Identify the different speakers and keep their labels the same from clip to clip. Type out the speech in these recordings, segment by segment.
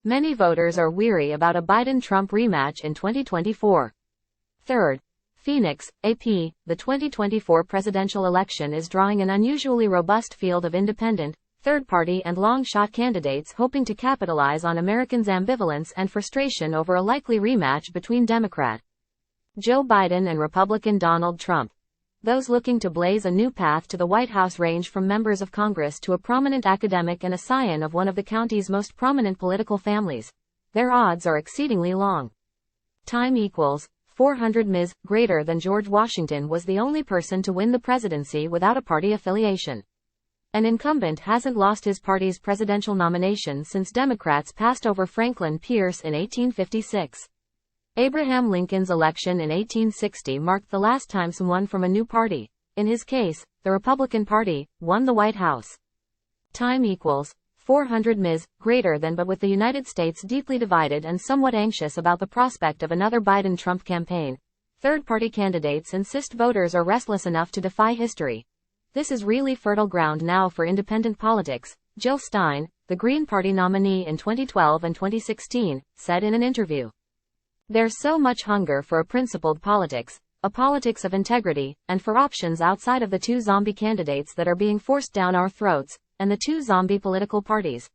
Speaker 1: Many voters are weary about a Biden-Trump rematch in 2024. Third, Phoenix, AP, the 2024 presidential election is drawing an unusually robust field of independent, third-party and long-shot candidates hoping to capitalize on Americans' ambivalence and frustration over a likely rematch between Democrat Joe Biden and Republican Donald Trump. Those looking to blaze a new path to the White House range from members of Congress to a prominent academic and a scion of one of the county's most prominent political families. Their odds are exceedingly long. Time equals 400 Ms. Greater than George Washington was the only person to win the presidency without a party affiliation. An incumbent hasn't lost his party's presidential nomination since Democrats passed over Franklin Pierce in 1856. Abraham Lincoln's election in 1860 marked the last time someone from a new party, in his case, the Republican Party, won the White House. Time equals 400 Ms. Greater than. But with the United States deeply divided and somewhat anxious about the prospect of another Biden-Trump campaign, third-party candidates insist voters are restless enough to defy history. This is really fertile ground now for independent politics, Jill Stein, the Green Party nominee in 2012 and 2016, said in an interview. There's so much hunger for a principled politics, a politics of integrity, and for options outside of the two zombie candidates that are being forced down our throats, and the two zombie political parties.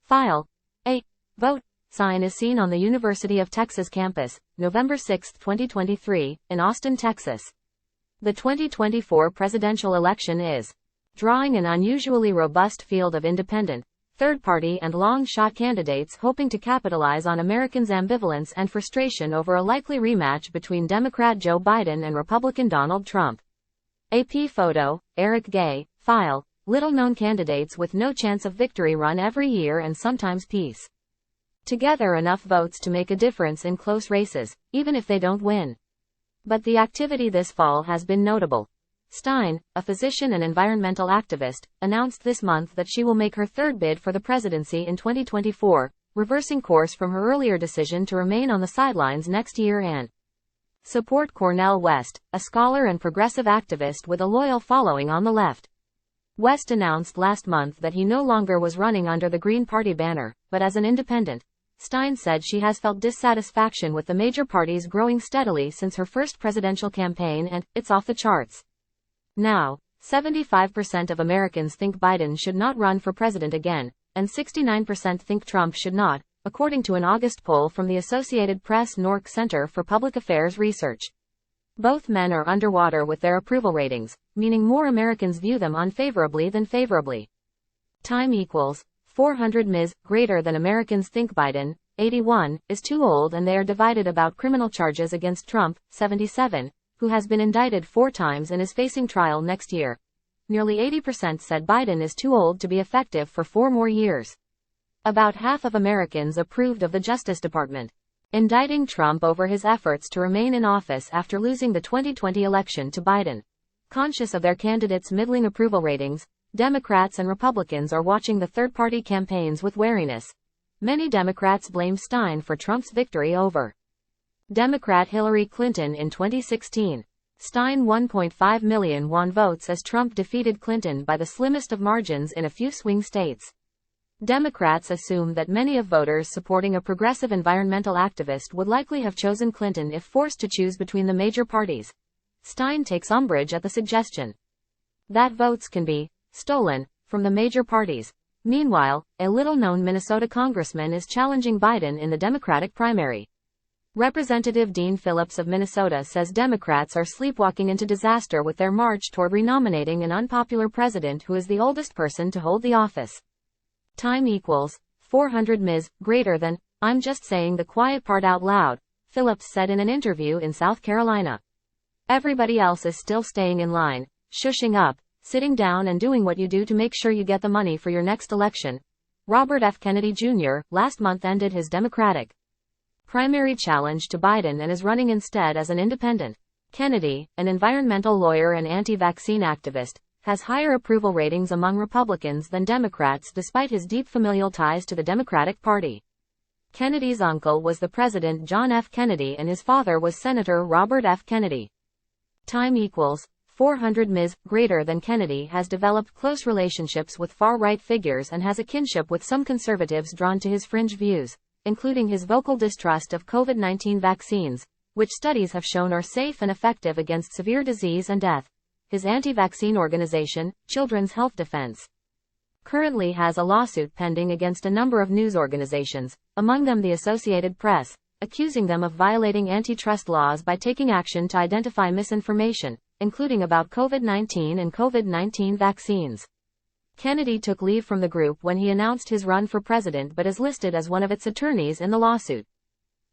Speaker 1: File a vote sign is seen on the University of Texas campus, November 6, 2023, in Austin, Texas. The 2024 presidential election is drawing an unusually robust field of independent, third-party and long-shot candidates hoping to capitalize on Americans' ambivalence and frustration over a likely rematch between Democrat Joe Biden and Republican Donald Trump. AP photo, Eric Gay, file, little-known candidates with no chance of victory run every year and sometimes piece together enough votes to make a difference in close races, even if they don't win. But the activity this fall has been notable. Stein, a physician and environmental activist, announced this month that she will make her third bid for the presidency in 2024, reversing course from her earlier decision to remain on the sidelines next year and support Cornel West, a scholar and progressive activist with a loyal following on the left. West announced last month that he no longer was running under the Green Party banner, but as an independent. Stein said she has felt dissatisfaction with the major parties growing steadily since her first presidential campaign and, it's off the charts. Now, 75% of Americans think Biden should not run for president again, and 69% think Trump should not, according to an August poll from the Associated Press NORC Center for Public Affairs Research. Both men are underwater with their approval ratings, meaning more Americans view them unfavorably than favorably. Time equals 400 Ms. Greater than Americans think Biden, 81, is too old and they are divided about criminal charges against Trump, 77, who has been indicted 4 times and is facing trial next year. Nearly 80% said Biden is too old to be effective for 4 more years. About half of Americans approved of the Justice Department indicting Trump over his efforts to remain in office after losing the 2020 election to Biden. Conscious of their candidates' middling approval ratings, Democrats and Republicans are watching the third-party campaigns with wariness. Many Democrats blame Stein for Trump's victory over Democrat Hillary Clinton in 2016. Stein 1.5 million won votes as Trump defeated Clinton by the slimmest of margins in a few swing states. Democrats assume that many of voters supporting a progressive environmental activist would likely have chosen Clinton if forced to choose between the major parties. Stein takes umbrage at the suggestion that votes can be stolen from the major parties. Meanwhile, a little-known Minnesota congressman is challenging Biden in the Democratic primary. Representative Dean Phillips of Minnesota says Democrats are sleepwalking into disaster with their march toward renominating an unpopular president who is the oldest person to hold the office. Time equals 400 Ms. Greater than. I'm just saying the quiet part out loud, Phillips said in an interview in South Carolina. Everybody else is still staying in line, shushing up, sitting down and doing what you do to make sure you get the money for your next election. Robert F. Kennedy Jr. last month ended his Democratic primary challenge to Biden and is running instead as an independent. Kennedy, an environmental lawyer and anti-vaccine activist, has higher approval ratings among Republicans than Democrats despite his deep familial ties to the Democratic Party. Kennedy's uncle was the President John F. Kennedy and his father was Senator Robert F. Kennedy. Time equals 400 Ms. Greater than. Kennedy has developed close relationships with far-right figures and has a kinship with some conservatives drawn to his fringe views, including his vocal distrust of COVID-19 vaccines, which studies have shown are safe and effective against severe disease and death. His anti-vaccine organization, Children's Health Defense, currently has a lawsuit pending against a number of news organizations, among them the Associated Press, accusing them of violating antitrust laws by taking action to identify misinformation, including about COVID-19 and COVID-19 vaccines. Kennedy took leave from the group when he announced his run for president but is listed as one of its attorneys in the lawsuit.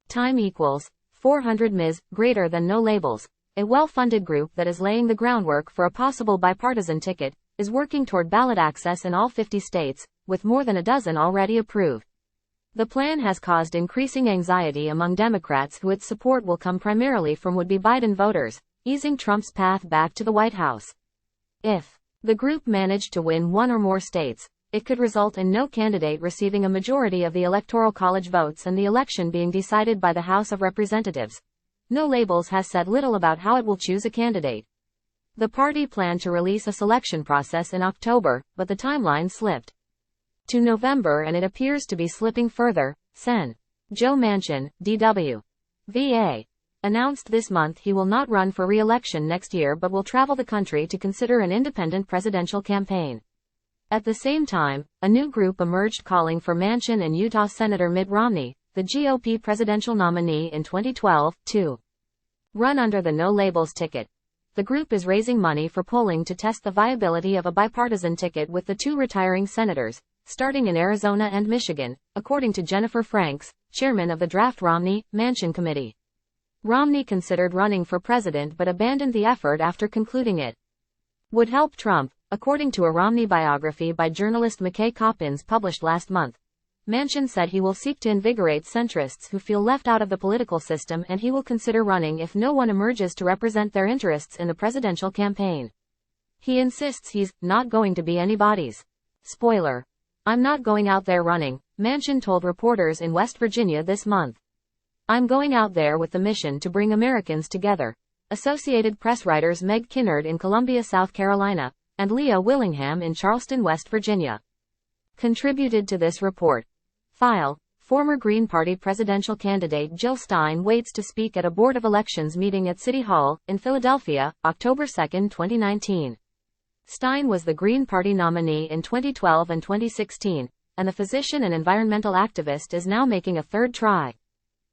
Speaker 1: Time equals 400 Ms. greater than no labels. A well-funded group that is laying the groundwork for a possible bipartisan ticket is working toward ballot access in all 50 states, with more than a dozen already approved. The plan has caused increasing anxiety among Democrats who its support will come primarily from would-be Biden voters, easing Trump's path back to the White House. If the group managed to win one or more states, it could result in no candidate receiving a majority of the Electoral College votes and the election being decided by the House of Representatives. No Labels has said little about how it will choose a candidate. The party planned to release a selection process in October, but the timeline slipped to November and it appears to be slipping further. Sen. Joe Manchin, DW. VA. Announced this month he will not run for re-election next year but will travel the country to consider an independent presidential campaign. At the same time, a new group emerged calling for Manchin and Utah Senator Mitt Romney, the GOP presidential nominee in 2012, to run under the No Labels ticket. The group is raising money for polling to test the viability of a bipartisan ticket with the two retiring senators, starting in Arizona and Michigan, according to Jennifer Franks, chairman of the Draft Romney-Manchin Committee. Romney considered running for president but abandoned the effort after concluding it would help Trump, according to a Romney biography by journalist McKay Coppins published last month. Manchin said he will seek to invigorate centrists who feel left out of the political system and he will consider running if no one emerges to represent their interests in the presidential campaign. He insists he's not going to be anybody's spoiler. I'm not going out there running, Manchin told reporters in West Virginia this month. I'm going out there with the mission to bring Americans together. Associated Press writers Meg Kinnard in Columbia, South Carolina, and Leah Willingham in Charleston, West Virginia, contributed to this report. File. Former Green Party presidential candidate Jill Stein waits to speak at a Board of Elections meeting at City Hall, in Philadelphia, October 2, 2019. Stein was the Green Party nominee in 2012 and 2016, and the physician and environmental activist is now making a third try.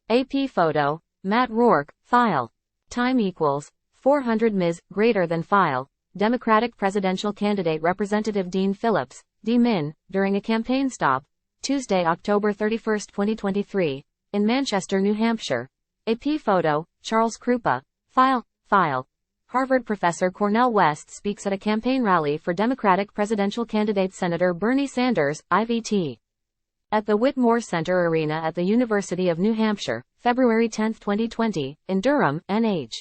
Speaker 1: AP photo. Matt Rourke. File. Time equals 400 Ms. greater than file. Democratic presidential candidate Representative Dean Phillips, D-Min, during a campaign stop, Tuesday, October 31, 2023, in Manchester, New Hampshire. AP photo. Charles Krupa. File. Harvard professor Cornel West speaks at a campaign rally for Democratic presidential candidate Senator Bernie Sanders, IVT, at the Whitmore Center Arena at the University of New Hampshire, February 10, 2020, in Durham, NH.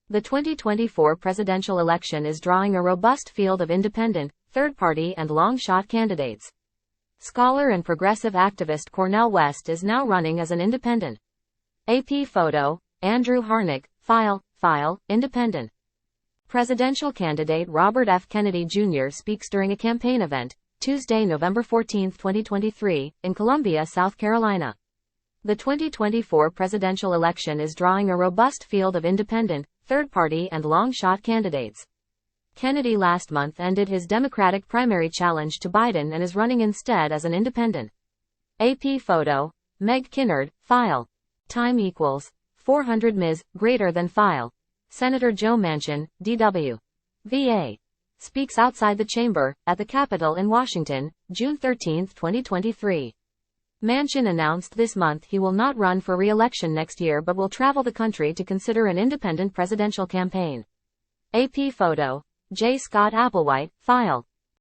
Speaker 1: The 2024 presidential election is drawing a robust field of independent, third-party and long-shot candidates. Scholar and progressive activist Cornel West is now running as an independent. AP photo. Andrew Harnick. File. Independent. Presidential candidate Robert F. Kennedy Jr. speaks during a campaign event, Tuesday, November 14, 2023, in Columbia, South Carolina. The 2024 presidential election is drawing a robust field of independent, third-party and long-shot candidates. Kennedy last month ended his Democratic primary challenge to Biden and is running instead as an independent. AP photo. Meg Kinnard. File. Time equals 400 Ms. greater than file. Senator Joe Manchin, DW. VA. Speaks outside the chamber, at the Capitol in Washington, June 13, 2023. Manchin announced this month he will not run for re-election next year but will travel the country to consider an independent presidential campaign. AP photo. J. Scott Applewhite. File.